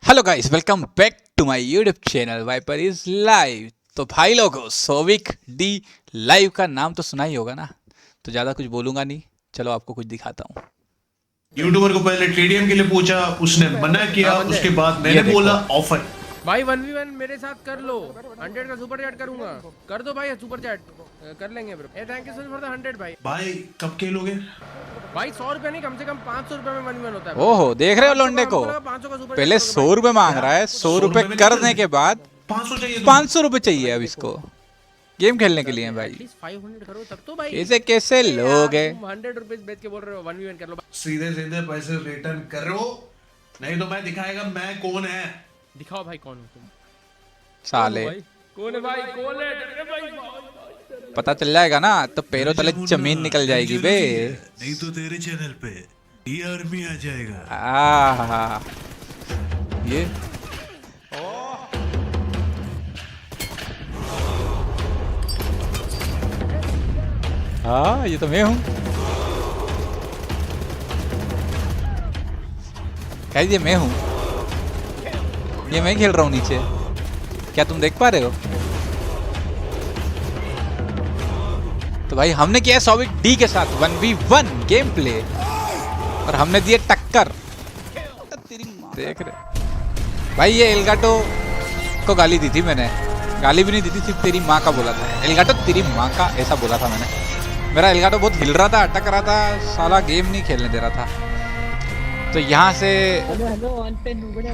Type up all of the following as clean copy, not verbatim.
Hello guys, welcome back to my YouTube channel Viper is live. तो भाई लोगों, Sovik D live का नाम तो सुना ही होगा ना, तो ज़्यादा कुछ बोलूँगा नहीं। चलो आपको कुछ दिखाता हूँ। यूट्यूबर को पहले टीडीएम के लिए पूछा, उसने मना किया। उसके बाद मैंने बोला ऑफर। भाई 1v1 मेरे साथ कर लो। 100 का सुपर चैट करूंगा। कर दो भाई, सुपर चैट कर लेंगे bro. A thank you so much for the 100 भाई। भाई कब खेलोगे? भाई 100 रुपए नहीं, कम से कम 500 रुपए में 1v1 होता है। ओहो, देख रहे हो लोंडे को, 500 का सुपर पहले 100 रुपये मांग रहा है। 100 रुपये करने के बाद 500 चाहिए। 500 रुपये चाहिए अब इसको गेम खेलने के लिए। भाई 500 करो तब तो भाई। ऐसे कैसे लोग हैं? 100 रुपीस बेच के बोल रहे हो 1v1 कर लो। सीधे सीधे पैसे रिटर्न करो, नहीं तो मैं दिखाएगा मैं कौन है। दिखाओ भाई कौन हो तुम। साले कौन है भाई? कौन है? अरे भाई पता चल जाएगा ना तो पैरों तले जमीन निकल जाएगी बे। नहीं तो तेरे चैनल पे टीआरपी आ जाएगा। आहा, ये हाँ, ये तो मैं हूँ। ये मैं हूँ, ये मैं खेल रहा हूँ नीचे। क्या तुम देख पा रहे हो? तो भाई हमने किया सोविक डी के साथ 1v1 गेम प्ले और हमने दिए टक्कर। देख रहे भाई, ये एलगाटो को गाली दी थी मैंने। गाली भी नहीं दी थी, सिर्फ तेरी माँ का बोला था। एलगाटो तेरी माँ का ऐसा बोला था मैंने। मेरा एलगाटो बहुत हिल रहा था, अटक रहा था, साला गेम नहीं खेलने दे रहा था। तो यहाँ से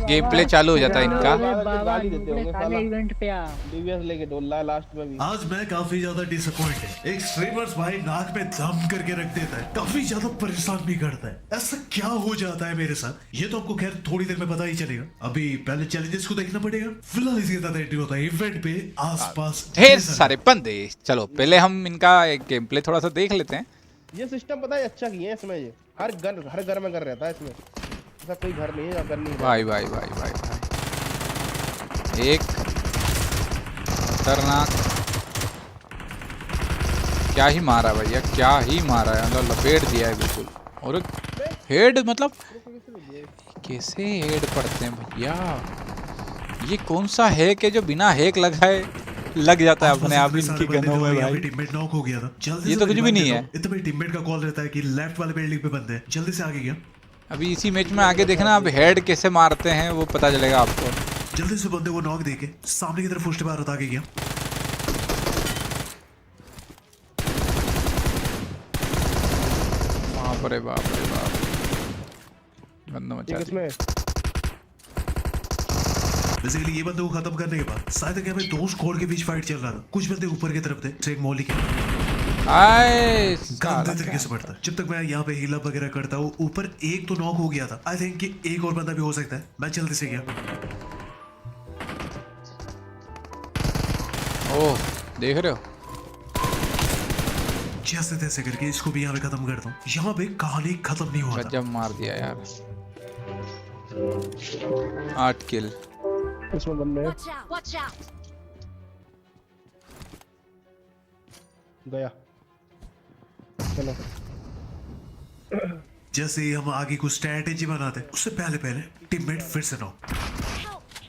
गेम प्ले चालू हो जाता है इनका। आज मैं काफी ज्यादा डिसअपॉइंटेड। एक स्ट्रीमर्स भाई नाक में दम करके रख देता है, काफी ज्यादा परेशान भी करता है। ऐसा क्या हो जाता है मेरे साथ, ये तो आपको खैर थोड़ी देर में पता ही चलेगा। अभी पहले चैलेंजेस को देखना पड़ेगा। फिलहाल इसके साथ एंट्री होता है इवेंट पे आसपास ढेर सारे बंदे। चलो पहले हम इनका एक गेम प्ले थोड़ा सा देख लेते हैं। ये सिस्टम पता है अच्छा किया है इसमें। ये हर घर में कर रहता है इसमें। ऐसा कोई घर नहीं है घर नहीं। भाई भाई भाई भाई भाई, एक खतरनाक क्या ही मारा भैया, क्या ही मारा है। मतलब लपेट दिया है बिल्कुल। और हेड, मतलब कैसे हेड पड़ते हैं भैया? ये कौन सा हैक है जो बिना हैक लगाए लग जाता है अपने आप इनकी गनों में? भाई टीममेट नॉक हो गया था। जल्दी ये तो कुछ भी नहीं है। इतने टीममेट का कॉल रहता है कि लेफ्ट वाले बिल्डिंग पे बंदे हैं, जल्दी से आगे गया। अभी इसी मैच में आगे देखना, अब हेड कैसे मारते हैं वो पता चलेगा आपको। जल्दी से बंदे को नॉक देके सामने की तरफ फुस्ट बार आगे गया। बाप रे बाप रे बाप, गंदा मचा दिया। बेसिकली ये बंदे को खत्म करने के बाद शायद क्या भाई दो स्क्वाड के बीच फाइट चल रहा था। कुछ बंदे ऊपर की तरफ थे, एक मौली के गंदे तरीके से पड़ता है। जब तक मैं यहाँ पे हील अप वगैरह करता हूँ, ऊपर एक तो नॉक हो गया था। आई थिंक कि एक और बंदा भी हो सकता है। मैं जल्दी से गया। ओह, देख रहे हो? जैसे तैसे करके इसको भी यहाँ पे खत्म करता हूँ। यहाँ पे कहानी खत्म नहीं हुआ था। गजब मार दिया यार। 8 किल। इसमें बंदे हैं। Watch out! गया। चलो जैसे ही हम आगे कुछ स्ट्रैटेजी बनाते हैं, उससे पहले टीममेट फिर से नॉक।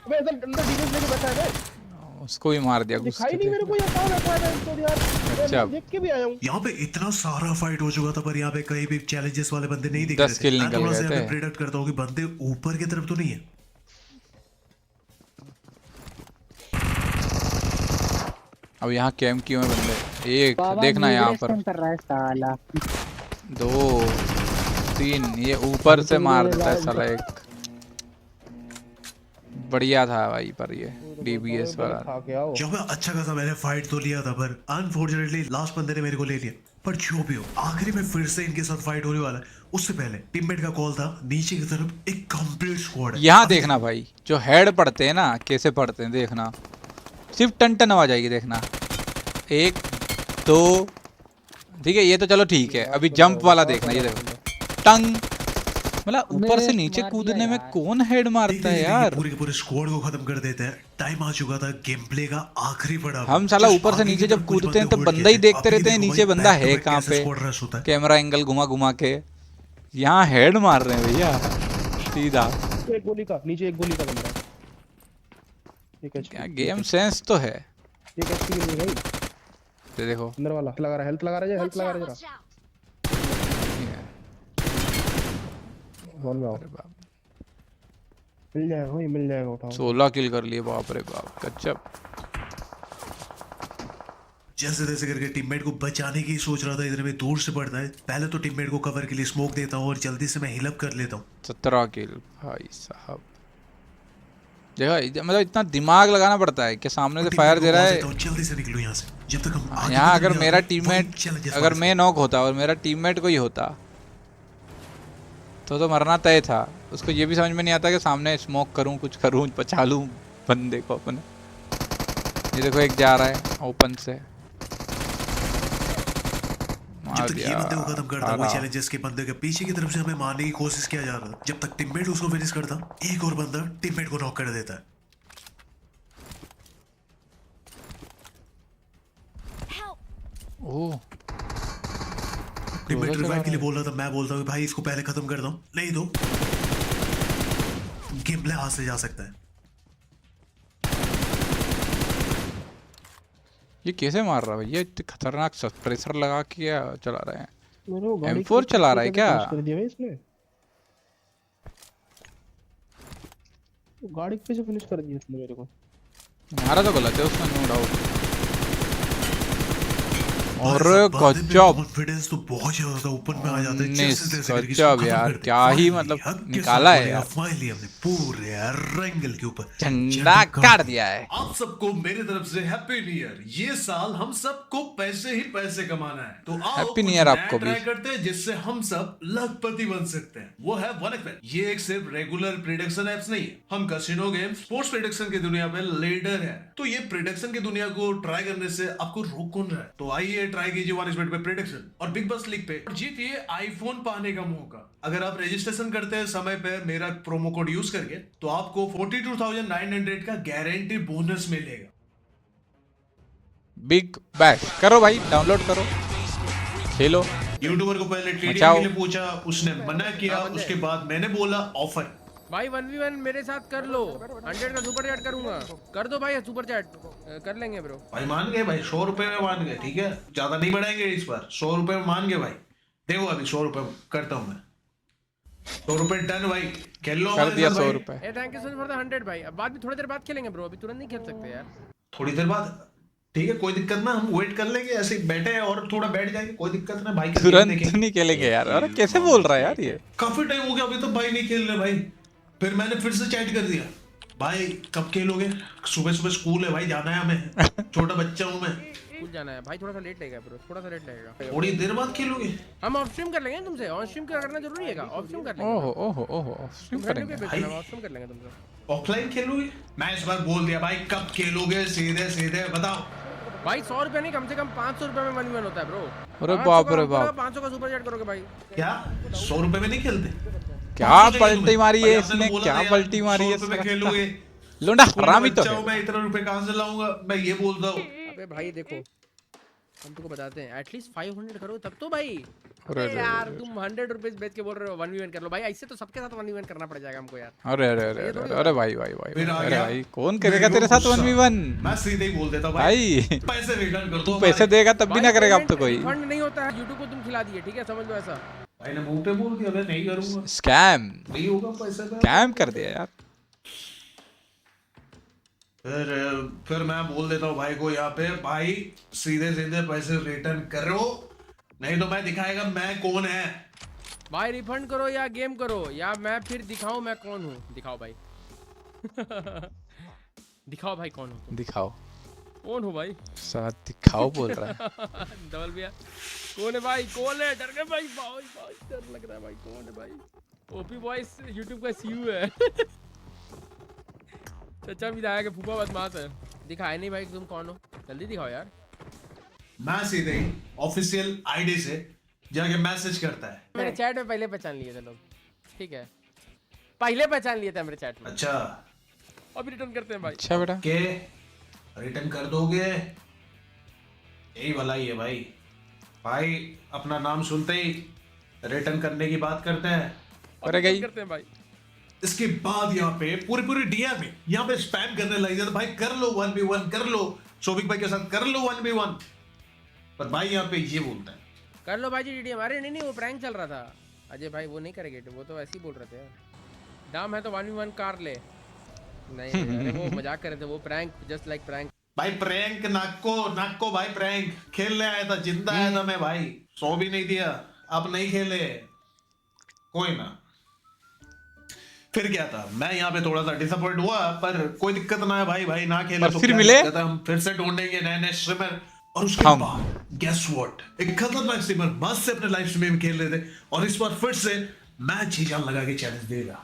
अबे इधर अंदर डिफेंस लेके बैठा है बे। उसको भी मार दिया। दिखाई नहीं मेरे को ये कहाँ बैठा है तो यार। अच्छा। मैं देख के भी आया हूँ। यहाँ पे इतना सारा फाइट हो चुका था, पर यहाँ पे कहीं भी चैलेंजेस वाले बंदे नहीं दिख 10 किल मैं निकल थोड़ा गए सा थे। यहाँ पे प्रेडिक्ट करता हूँ कि बंदे ऊपर की तरफ तो नहीं है। अब यहाँ कैम क्यों है बंदे? एक देखना यहाँ पर, कर रहा है साला। 2 3, ये ऊपर से मार देता है साला। एक बढ़िया था भाई, पर ये डीबीएस वाला। खा के आओ। यहाँ पे अच्छा खासा मैंने फाइट तो लिया था, पर अनफॉर्चुनेटली लास्ट बंदे ने मेरे को ले लिया। पर जो भी हो, आखिरी में फिर से इनके साथ फाइट होने वाला है। उससे पहले टीममेट का कॉल था, नीचे की तरफ एक कंप्लीट स्क्वाड है। यहाँ देखना भाई, जो हेड पड़ते हैं ना, कैसे पड़ते हैं देखना। सिर्फ टन टन आवाज आएगी, देखना। 1 2, ठीक है, ये तो चलो ठीक है। अभी जंप वाला देखना, ये देखो, टंग। मतलब ऊपर से नीचे कूदने में कौन हेड मारता है यार? पूरे के पूरे स्क्वाड को खत्म कर देते हैं। टाइम आ चुका था गेम प्ले का आखिरी पड़ाव। हम साला ऊपर से नीचे जब कूदते हैं तो बंदा ही देखते रहते हैं नीचे बंदा है कहाँ पे। कैमरा एंगल घुमा घुमा के यहाँ हेड मार रहे हैं भैया सीधा। एक गोली का नीचे, एक गोली का बंदा है। ठीक है क्या गेम सेंस तो है। ये कैसी गिर गई भाई? ये देखो अंदर वाला लगा रहा है, हेल्थ लगा रहा है, हेल्थ लगा रहा है जरा। बोल में आओ, अरे बाप, मिल जाएगा भाई, मिल जाएगा, उठाओ। 16 किल कर लिए, बाप रे बाप, गजब। जैसे तैसे करके टीममेट को बचाने की सोच रहा था, इधर में दूर से पड़ता है। पहले तो टीममेट को कवर के लिए स्मोक देता हूँ और जल्दी से मैं हिल अप कर लेता हूँ। 17 किल भाई साहब। देखो मतलब इतना दिमाग लगाना पड़ता है कि सामने से फायर दे रहा है। जल्दी से निकलो यहाँ से, जब तक हम आगे यहाँ निकल अगर जाते मेरा हैं, वही टीममेट, challenges अगर हमारे मैं नॉक होता और मेरा टीममेट कोई होता तो मरना तय था। उसको ये भी समझ में नहीं आता कि सामने स्मोक करूं, कुछ करूं, बचा लूं बंदे को अपने। ये देखो एक जा रहा है ओपन से, जब मार तक ये दिया। बंदे को खत्म करता, आला। वही चैलेंजेस के बंदे के पीछे की तरफ से हमें मारने की कोशिश किया जा रहा था। जब तक टीममेट उसको फिनिश करता, एक और बंदा टीममेट को नॉक कर देता है। ओह टीममेट चला रिवाइव के लिए रहा बोल रहा था, मैं बोलता हूँ भाई इसको पहले खत्म कर दो, नहीं तो गेम प्ले हाथ से जा सकता है। ये कैसे मार रहा है भैया, इतनी खतरनाक सप्रेसर लगा के क्या चला रहे हैं। मेरे को गाड़ी M4 की चला रहा है कैसे क्या? finish कर दिया भाई इसने, गाड़ी पे से फिनिश कर दिया इसने मेरे को। मारा तो गलत है उसने, नो डाउट। और गजब कॉन्फिडेंस तो बहुत ज्यादा था, ऊपर में आ जाता है। 19 जैसे तैसे करके इसको गजब खत्म यार, कर दिया। क्या ही Finally, मतलब हक के निकाला साथ है यार। फाइनली हमने पूरे एंगल के ऊपर झंडा काट दिया है। आप सबको मेरी तरफ से हैप्पी न्यू ईयर। ये साल हम सबको पैसे ही पैसे कमाना है, तो आओ Happy कुछ New Year नया आपको भी। ट्राई करते हैं जिससे हम सब लखपति बन सकते हैं। वो है 1xBet। ये एक सिर्फ रेगुलर प्रिडिक्शन एप्स नहीं है, हम कैसीनो गेम स्पोर्ट्स प्रिडिक्शन की दुनिया में लीडर है। तो ये प्रिडिक्शन की दुनिया को ट्राई करने से आपको रोक कौन रहा है? तो आइए ट्राई कीजिए 1xBet पे प्रिडिक्शन और बिग बस लीग पे और जीतिए आईफोन पाने का मौका। अगर आप रजिस्ट्रेशन करते हैं समय पे मेरा प्रोमो कोड यूज करके, तो आपको 42,900 का गारंटी बोनस मिलेगा। बिग बैश करो भाई, डाउनलोड करो, खेलो। यूट्यूबर को पहले टीडीएम बचाओ। के लिए पूछा, उसने मना किया, उसके बाद मैंने बोला ऑफर। भाई 1v1 मेरे साथ कर लो, 100 का सुपर चैट करूंगा। कर दो भाई सुपर चैट, कर लेंगे ब्रो। भाई मान गए भाई, 100 रुपए में मान गए, ठीक है, ज्यादा नहीं बढ़ाएंगे इस बार, 100 रुपए में मान गए भाई। देखो अभी 100 रुपए करता हूँ मैं, 100 रुपए डन भाई, खेल लो कर हमारे दिया साथ 100 भाई। रुपए। A thank you so much for the 100 भाई। अब बाद में थोड़ी देर बाद खेलेंगे ब्रो, अभी तुरंत नहीं खेल सकते यार। थोड़ी देर बाद ठीक है, कोई दिक्कत ना, हम वेट कर लेंगे, ऐसे ही बैठे हैं और थोड़ा बैठ जाएंगे, कोई दिक्कत ना भाई। तुरंत नहीं खेलेंगे यार, अरे कैसे बोल रहा है यार ये। काफी टाइम हो गया अभी तो भाई नहीं खेल रहे भाई। फिर मैंने फिर से चैट कर दिया, भाई कब खेलोगे? सुबह सुबह स्कूल है भाई, जाना है हमें, छोटा बच्चा हूँ मैं। स्कूल जाना है भाई, थोड़ा सा लेट लगेगा ब्रो, थोड़ा सा लेट लगेगा। थोड़ी देर बाद खेलोगे? हम ऑफ स्ट्रीम कर लेंगे तुमसे, ऑन स्ट्रीम करना जरूरी है क्या? ऑफ स्ट्रीम कर लेंगे। ओहो ओहो ओहो, स्ट्रीम करेंगे। ऑफ स्ट्रीम कर लेंगे तुमसे। ऑफलाइन खेलोगे? मैं इस बार बोल दिया भाई, कब खेलोगे? सीधे सीधे बताओ भाई 100 रुपए नहीं, कम से कम 500 रुपए में 1v1 होता है ब्रो। अरे बाप रे बाप, 500 का सुपर चैट करोगे भाई। क्या 100 रुपए में नहीं खेलते? क्या 500 चाहिए पलटी तुम्हें? मारी भाई है आपने इसने, तो बोला क्या था यार, पलटी मारी है 100 रुपए में खेलोगे? लोंडा स्कूल का हरामी तो बच्चा है। हूं मैं, इतना रुपए कहां से लाऊंगा? मैं ये बोलता हूँ। अबे भाई देखो, हम तुमको बताते हैं, एटलीस्ट 500 करो तब तो भाई। अरे अरे यार तुम 100 रुपीज बेच के बोल रहे हो 1v1 कर लो भाई, ऐसे तो सबके साथ 1v1 करना पड़ जाएगा हमको यार। अरे अरे अरे अरे अरे भाई भाई भाई फिर आ अरे गया भाई, कौन करेगा तेरे साथ 1v1 मैं सीधे ही बोल देता भाई, भाई। पैसे रिटर्न कर दो। तू पैसे देगा तब भी ना करेगा अब तो कोई। फंड नहीं होता है, यूट्यूब को तुम खिला दिए, ठीक है, समझ लो ऐसा। भाई ने मुंह पे बोल दिया, मैं नहीं करूंगा, स्कैम, नहीं होगा पैसे का। स्कैम कर दिया यार। फिर मैं बोल देता हूँ भाई को यहाँ पे, भाई सीधे सीधे पैसे रिटर्न करो, नहीं तो मैं दिखाएगा मैं कौन है। भाई रिफंड करो या गेम करो, या मैं फिर दिखाऊं मैं कौन हूँ। दिखाओ भाई दिखाओ भाई कौन हो तुम। दिखाओ, कौन हो भाई? साथ दिखाओ बोल रहा है। डबल भैया कौन है भाई? कौन है? डर गए भाई, बहुत डर लग रहा है भाई। कौन है भाई? ओपी बॉयज यूट्यूब का सीयू है चचा विधायक है, फूफा बदमाश है। दिखाए नहीं भाई तुम कौन हो, जल्दी दिखाओ यार। मैं सीधे ही ऑफिशियल आईडी से जाके मैसेज करता है। मेरे चैट में पहले पहचान लिए थे लोग, ठीक है, पहले पहचान लिए थे मेरे चैट में। अच्छा, अभी रिटर्न करते हैं भाई। अच्छा बेटा, के रिटर्न कर दोगे? यही भला ही है भाई। भाई अपना नाम सुनते ही रिटर्न करने की बात करते हैं। अभी return करते हैं भाई। इसके बाद यहाँ पे पूरी डीएम में यहाँ पे स्पैम करने लग जाता, भाई कर लो 1v1 कर लो, शोभिक भाई के साथ कर लो 1v1, पर भाई यहाँ पे ये बोलता है कर लो भाई जी डीडीएम। अरे नहीं वो प्रैंक चल रहा था अजय भाई, वो नहीं करेंगे, वो तो ऐसे ही बोल रहे थे यार। दाम है तो 1v1 कार ले। नहीं अरे वो मजाक कर रहे थे, वो प्रैंक, जस्ट लाइक प्रैंक। भाई प्रैंक नाको भाई प्रैंक खेलने आया था, जिंदा आया था मैं भाई, 100 भी नहीं दिया, अब नहीं खेले कोई ना। फिर क्या था, मैं यहाँ पे थोड़ा सा डिसअपॉइंट हुआ, पर कोई दिक्कत ना है भाई ना खेले तो फिर क्या मिले? दिक्कत है, हम फिर से ढूंढेंगे नए स्ट्रीमर। और उसके बाद गेस व्हाट, एक खतरनाक स्ट्रीमर मस्त से अपने लाइव स्ट्रीम में खेल रहे थे, और इस बार फिर से मैच ही जान लगा के चैलेंज देगा।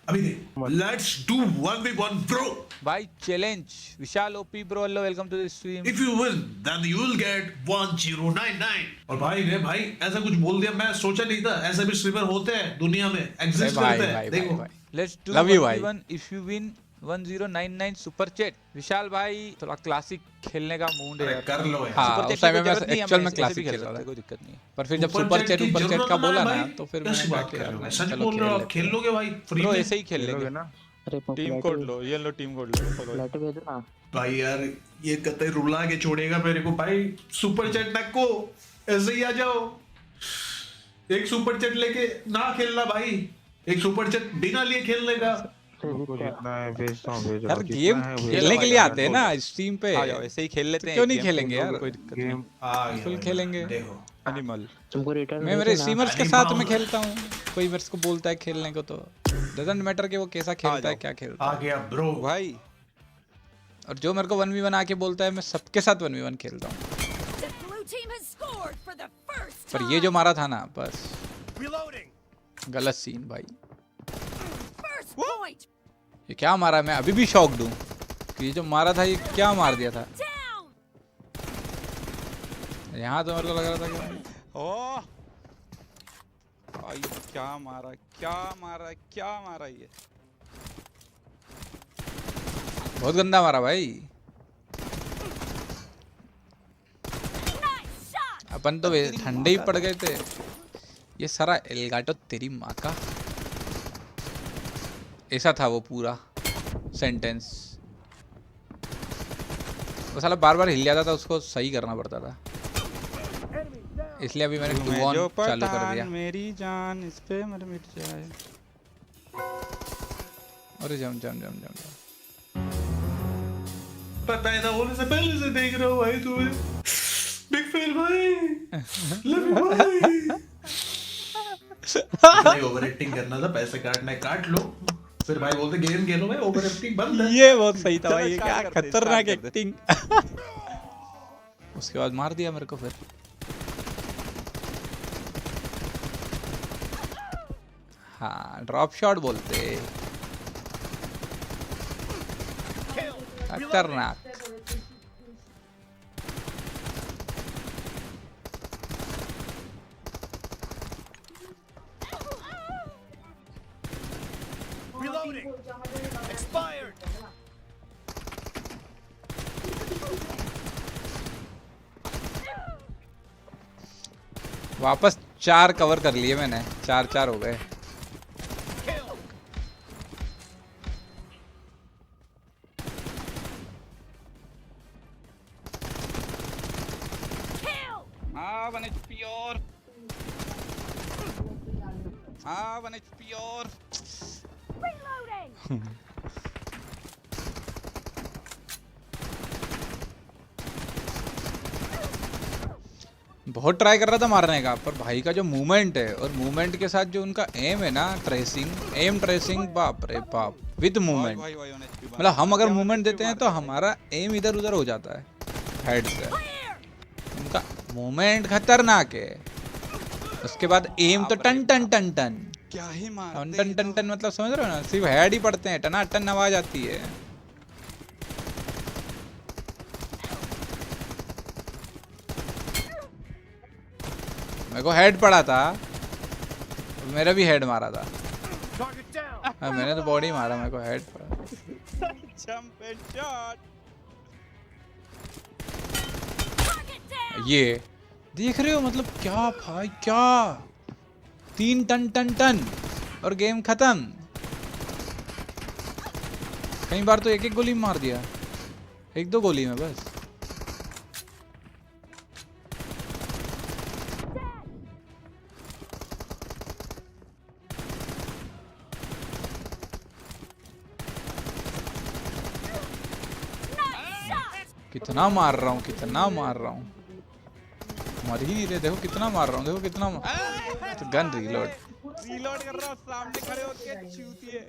अभी देख, लेट्स डू 1v1 ब्रो। भाई challenge Vishal OP bro, hello welcome to the stream. If you win, then you will get 1099। और भाई ने भाई ऐसा कुछ बोल दिया, मैं सोचा नहीं था ऐसे भी स्ट्रीमर होते हैं दुनिया में, एग्जिस्ट करते हैं। देखो लेट्स डू लव यू भाई। If you win 1099 super chat. Vishal भाई थोड़ा क्लासिक खेलने का मूड है, कर लो यार। हाँ, उस टाइम में मैं एक्चुअल में क्लासिक खेल रहा था, कोई दिक्कत नहीं है, पर फिर जब सुपर चैट का बोला ना, तो फिर मैंने कहा कि यार सच बोल रहे हो, आप खेल लोगे भाई फ्री ब्रो, में। ऐसे ही खेल लेंगे ना। टीम कोड लो, ये लो टीम कोड लो। लेटर भेजो ना भाई यार ये कतई रुला के छोड़ेगा मेरे को भाई, सुपर चैट नको ऐसे ही आ जाओ, एक सुपर चैट लेके ना खेलना भाई, एक सुपर चैट बिना लिए खेलने का। जितना है भेजता हूँ, भेज रहा यार हूँ, गेम जितना है भेज खेलने के लिए आते हैं ना स्ट्रीम पे, आ जाओ, ऐसे ही खेल लेते हैं। क्यों नहीं खेलेंगे यार, कोई दिक्कत नहीं, गेम फुल खेलेंगे। देखो एनिमल तुमको रिटर्न मैं मेरे स्ट्रीमर्स के साथ में खेलता हूँ, कोई मेरे को बोलता है खेलने को तो डजंट मैटर कि वो कैसा खेलता है, क्या खेलता आ है। गया ब्रो भाई। और जो मेरे को 1v1 आके बोलता है, मैं सबके साथ 1v1 खेलता हूँ। The blue team has scored for the first पर time. ये जो मारा था ना, बस गलत सीन भाई। First point ये क्या मारा, मैं अभी भी शॉक्ड हूँ कि ये जो मारा था, ये क्या मार दिया था। down. यहाँ तो मेरे को लग रहा था कि ओ भाई क्या मारा, क्या मारा, क्या मारा ये। बहुत गंदा मारा भाई। Nice shot. अपन तो ठंडे ही पड़ गए थे। ये सारा एलगाटो तेरी माँ का, ऐसा था वो पूरा सेंटेंस। वो साला बार बार हिल जाता था, उसको सही करना पड़ता था, इसलिए अभी मैंने 2 ऑन चालू कर दिया। मेरी जान इस पे मर मिट जाए। अरे जम जम जम जम जम। पैदा होने से पहले से देख रहा हूँ भाई तुम्हें, बिग फैन भाई, लव यू भाई। नहीं ओवर एक्टिंग करना था, पैसे काटना है काट लो, फिर भाई बोलते गेम खेलो भाई, ओवर एक्टिंग बंद है। ये बहुत सही था भाई, ये चलो, क्या start करते हैं, खतरनाक start करते एक्टिंग। उसके बाद मार दिया मेरे को फिर। हाँ, ड्रॉप शॉट बोलते, खतरनाक। वापस 4 कवर कर लिए मैंने, 4 हो गए। Kill. हाँ 1 HP और, हाँ 1 HP और। Reloading. बहुत ट्राई कर रहा था मारने का, पर भाई का जो मूवमेंट है और मूवमेंट के साथ जो उनका एम है ना, एम ट्रेसिंग, बाप रे बाप, विद मूवमेंट। भाई 1 HP मतलब हम अगर मूवमेंट देते हैं तो हमारा एम इधर उधर हो जाता है हेड से। उनका मूवमेंट खतरनाक है, उसके बाद एम तो टन टन टन टन क्या ही मार टन टन टन टन, मतलब समझ रहे हो ना, सिर्फ हेड ही पड़ते हैं, टना टन आवाज आती है। मेरे को हेड पड़ा था, मेरा भी हेड मारा था। हाँ, मैंने तो बॉडी मारा, मेरे को हेड पड़ा। Jump and shot. Target down. ये देख रहे हो, मतलब क्या भाई, क्या 3 टन टन टन और गेम खत्म। कई बार तो एक एक गोली में मार दिया, एक दो गोली में बस। कितना मार रहा हूँ, कितना मार रहा हूँ, मर ही नहीं रहे। देखो कितना मार रहा हूँ, देखो कितना तो गन रीलोड रीलोड कर रहा हूँ सामने खड़े होके चूतिए।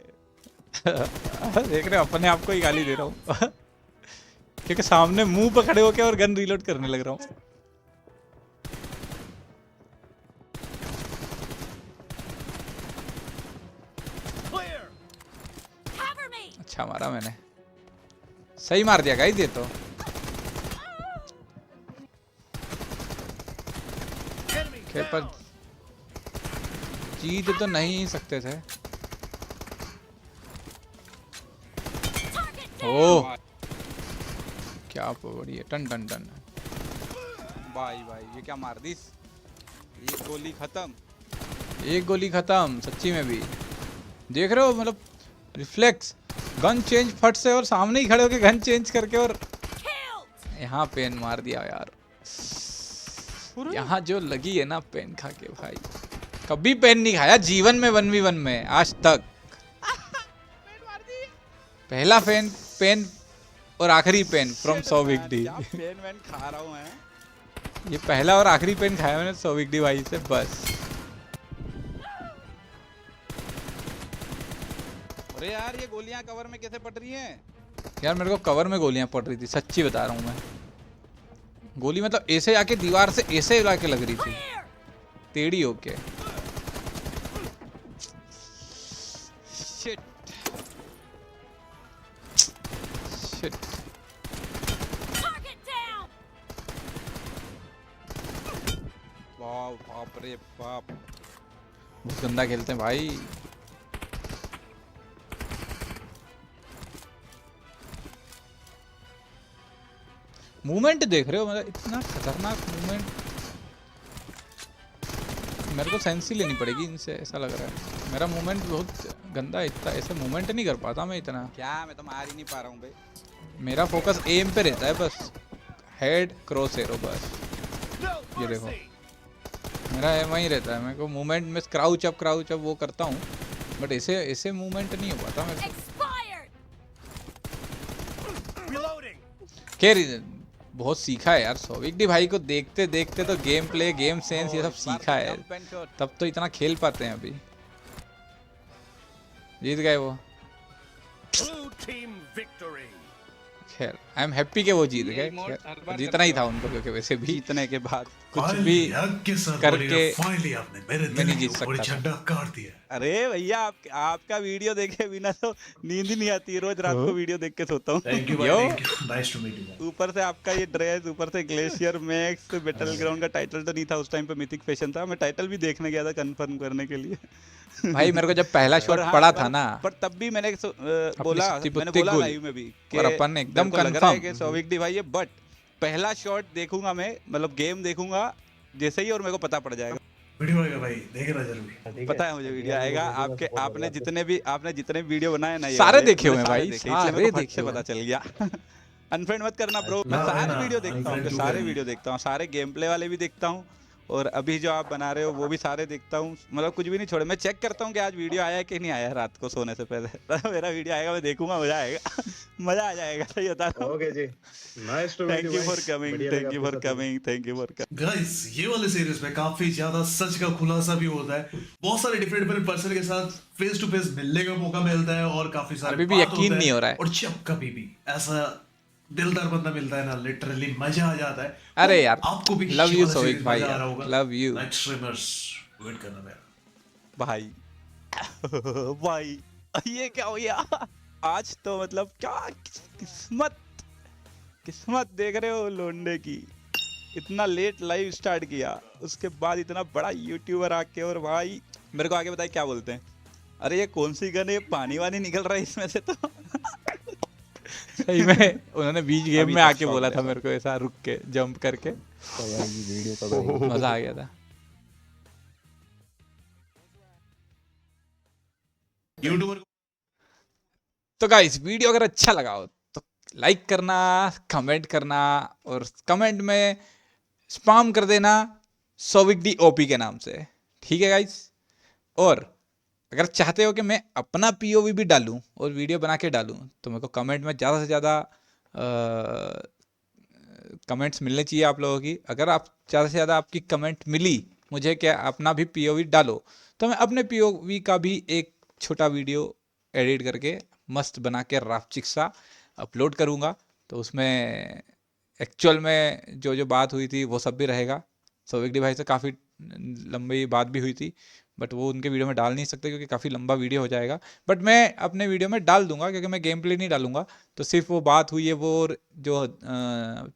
देख रहे हो, अपने आप को ही गाली दे रहा हूँ क्योंकि सामने मुंह पे खड़े होके और गन रीलोड करने लग रहा हूँ। Cover me. अच्छा मारा मैंने, सही मार दिया गाइस ये तो। खेल पर जीत तो नहीं सकते थे। ओह क्या बढ़िया, टन टन टन। भाई भाई ये क्या मार दिस, एक गोली खत्म। एक गोली खत्म सच्ची में भी। देख रहे हो मतलब रिफ्लेक्स, गन चेंज फट से और सामने ही खड़े होके गन चेंज करके और Killed. यहाँ पेन मार दिया यार। यहाँ जो लगी है ना पेन खा के भाई, कभी पेन नहीं खाया जीवन में 1v1 में आज तक। पहला पेन और आखिरी pen from Souvik D. Pen वेन खा रहा हूँ मैं। ये पहला और आखिरी पेन खाया मैंने सौविक डी भाई से बस। अरे यार ये गोलियां कवर में कैसे पड़ रही हैं? यार मेरे को कवर में गोलियां पड़ रही थी, सच्ची बता रहा हूँ मैं। गोली मतलब ऐसे आके दीवार से ऐसे लाके लग रही थी टेढ़ी होके। Shit shit. Target down. वाह बाप रे बाप। बहुत गंदा खेलते हैं भाई। मूवमेंट देख रहे हो, मतलब इतना खतरनाक मूवमेंट। मेरे को सेंस ही लेनी पड़ेगी इनसे, ऐसा लग रहा है। मेरा मूवमेंट बहुत गंदा है, इतना ऐसे मूवमेंट नहीं कर पाता मैं इतना। क्या मैं तो मार ही नहीं पा रहा हूँ भाई। मेरा फोकस एम पे रहता है बस, हेड क्रॉस एरो बस। ये देखो मेरा एम ही रहता है। मेरे को मूवमेंट में क्राउच अप वो करता हूँ, बट ऐसे ऐसे मूवमेंट नहीं हो पाता मेरे को। Expired. खैर बहुत सीखा है यार सौविक डी भाई को देखते देखते तो गेम प्ले, गेम सेंस ये सब सीखा है, तब तो इतना खेल पाते हैं। अभी जीत गए वो। खैर आई एम हैप्पी कि वो जीत गए। खैर, जीतना ही था उनको क्योंकि वैसे भी जीतने के बाद कुछ भी करके फाइनली आपने मेरे मैं नहीं दिल जीत को सकता पूरी था। झंडा काट दिया। अरे भैया आपका वीडियो देखे बिना तो नींद ही नहीं आती। रोज रात को वीडियो देख के सोता हूँ। थैंक यू भाई, yo. Thank you, nice to meet you. ऊपर से आपका ये ड्रेस, ऊपर से ग्लेशियर मैक्स, बैटल ग्राउंड का टाइटल तो नहीं था उस टाइम पे, मिथिक फैशन था। मैं टाइटल भी देखने गया था कंफर्म करने के लिए। भाई मेरे को जब पहला शॉट पर हाँ, पड़ा था ना, पर तब भी मैंने बोला, सच्ची मैंने पुत्ती बोला गुल। लाइव में भी और अपन एकदम मेरे को लग रहा है कि confirm। सौविक डी भाई है, बट पहला शॉट देखूंगा मैं, मतलब गेम देखूंगा जैसे ही और मेरे को पता पड़ जाएगा। वीडियो आएगा भाई, देखेगा जरूर। पता है मुझे वीडियो आएगा। आपने जितने भी वीडियो बनाए ना, ये सारे वाले, देखे हुए मैंने हैं भाई, देखे, इसलिए मेरे को सारे फट से देखे पता चल गया। अनफ्रेंड मत करना ब्रो, मैं ना, सारे ना, वीडियो देखता हूँ, unfriend सारे क्यों वीडियो देखता हूँ, सारे गेम प्ले वाले भी देखता हूँ, और अभी जो आप बना रहे हो वो भी सारे देखता हूँ। मतलब कुछ भी नहीं छोड़े। मैं चेक करता हूँ कि आज वीडियो आया है कि नहीं आया रात को सोने से पहले। मेरा वीडियो आएगा, मैं देखूंगा, मजा आएगा। मजा आ जाएगा, सही बता रहा हूँ। ओके जी, nice to meet thank you for coming, thank you for coming, thank you for coming. Guys ये वाले सीरीज में काफी ज्यादा सच का खुलासा भी होता है। बहुत सारे डिफरेंट पर्सन के साथ फेस टू फेस मिलने का मौका मिलता है और काफी सारे अभी भी बात यकीन होता नहीं हो रहा है। और जब कभी भी ऐसा दिलदार बंदा मिलता है ना, लिटरली मजा आ जाता है। अरे तो यार, आपको भी love ये you वाला सौविक series भाई मजा आ यार, रहा होगा। love you। नाइट स्ट्रीमर्स वेट करना मेरा भाई भाई ये क्या हो गया आज तो, मतलब क्या किस्मत देख रहे हो लोंडे की। इतना लेट लाइव स्टार्ट किया, उसके बाद इतना बड़ा यूट्यूबर आके, और भाई मेरे को आगे बताए क्या बोलते हैं, अरे ये कौन सी गन है, पानी वानी निकल रहा है इसमें से। तो सही में उन्होंने बीच गेम अभी में तक आके शौक बोला है था सब। मेरे को ऐसा रुक के जंप करके, मजा आ गया था। यूट्यूबर तो गाइस वीडियो अगर अच्छा लगा हो तो लाइक करना, कमेंट करना और कमेंट में स्पैम कर देना सोविक दी ओपी के नाम से, ठीक है गाइस। और अगर चाहते हो कि मैं अपना पीओवी भी डालूं और वीडियो बना के डालूं तो मेरे को कमेंट में ज़्यादा से ज़्यादा कमेंट्स मिलने चाहिए आप लोगों की। अगर आप ज़्यादा से ज़्यादा आपकी कमेंट मिली मुझे कि अपना भी पीओवी डालो तो मैं अपने पीओवी का भी एक छोटा वीडियो एडिट करके मस्त बना के राफचिक सा अपलोड करूँगा। तो उसमें एक्चुअल में जो जो बात हुई थी वो सब भी रहेगा। सोविक डी भाई से काफ़ी लंबी बात भी हुई थी बट वो उनके वीडियो में डाल नहीं सकते क्योंकि काफ़ी लंबा वीडियो हो जाएगा, बट मैं अपने वीडियो में डाल दूंगा क्योंकि मैं गेम प्ले नहीं डालूंगा। तो सिर्फ वो बात हुई है वो और जो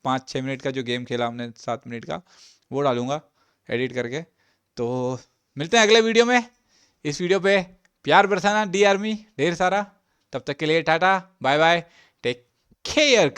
5-6 मिनट का जो गेम खेला हमने 7 मिनट का वो डालूंगा एडिट करके। तो मिलते हैं अगले वीडियो में। इस वीडियो पे प्यार बरसाना डी आर्मी ढेर सारा। तब तक के लिए tata bye bye, take care.